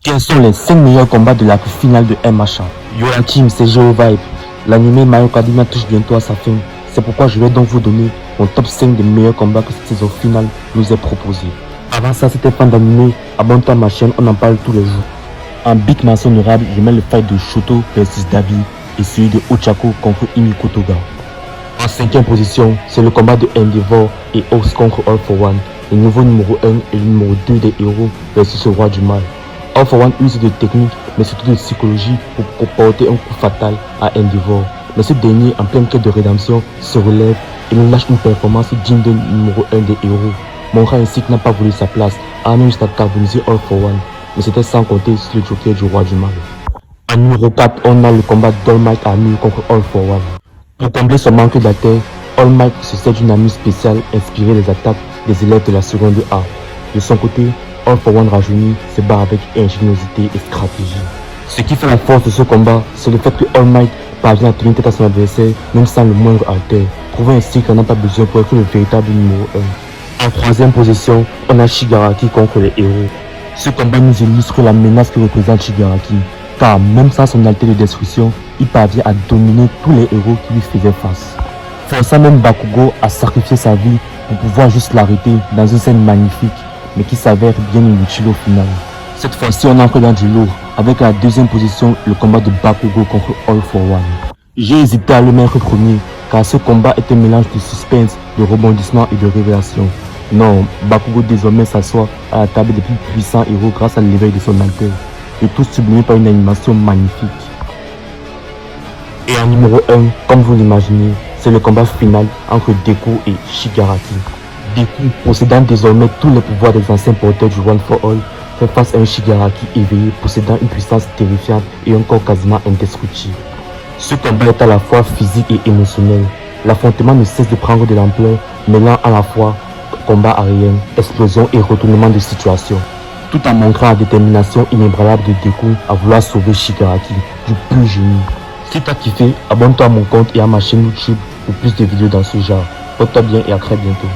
Quels sont les 5 meilleurs combats de la finale de MHA? Joachim, c'est GeoVibe. L'anime My Hero Academia touche bientôt à sa fin. C'est pourquoi je vais donc vous donner mon top 5 des meilleurs combats que cette saison finale nous est proposé. Avant ça, c'était fan d'anime, abonne-toi à ma chaîne, on en parle tous les jours. En big mention honorable, je mets le fight de Shoto versus Davi et celui de Ochako contre Imiko Toga. En 5e position, c'est le combat de Endeavor et Ox contre All for One, le nouveau numéro 1 et le numéro 2 des héros versus le roi du mal. All for One use de technique mais surtout de psychologie pour porter un coup fatal à Endeavor. Mais ce dernier, en pleine quête de rédemption, se relève et nous lâche une performance digne de numéro 1 des héros, montrant ainsi qu'il n'a pas voulu sa place, allant jusqu'à carboniser All for One, mais c'était sans compter sur le joker du roi du mal. En numéro 4, on a le combat d'All Might Armure contre All for One. Pour combler son manque d'atteinte, All Might se sert d'une amie spéciale inspirée des attaques des élèves de la seconde A. De son côté, All for One rajeuni se bat avec ingéniosité et stratégie. Ce qui fait la force de ce combat, c'est le fait que All Might parvient à tenir tête à son adversaire même sans le moindre alter, prouvant ainsi qu'il n'en a pas besoin pour être le véritable numéro 1. En 3e position, on a Shigaraki contre les héros. Ce combat nous illustre la menace que représente Shigaraki, car même sans son alter de destruction, il parvient à dominer tous les héros qui lui faisaient face, forçant même Bakugo à sacrifier sa vie pour pouvoir juste l'arrêter dans une scène magnifique, mais qui s'avère bien inutile au final. Cette fois-ci, on entre dans du lourd, avec à la 2e position le combat de Bakugo contre All for One. J'ai hésité à le mettre premier, car ce combat est un mélange de suspense, de rebondissement et de révélation. Non, Bakugo désormais s'assoit à la table des plus puissants héros grâce à l'éveil de son alter, et tout sublimé par une animation magnifique. Et en numéro 1, comme vous l'imaginez, c'est le combat final entre Deku et Shigaraki. Deku, possédant désormais tous les pouvoirs des anciens porteurs du One for All, fait face à un Shigaraki éveillé, possédant une puissance terrifiante et un corps quasiment indestructible. Ce combat est à la fois physique et émotionnel. L'affrontement ne cesse de prendre de l'ampleur, mêlant à la fois combat aérien, explosion et retournement de situation, tout en montrant la détermination inébranlable de Deku à vouloir sauver Shigaraki du plus génie. Si t'as kiffé, abonne-toi à mon compte et à ma chaîne YouTube pour plus de vidéos dans ce genre. Porte-toi bien et à très bientôt.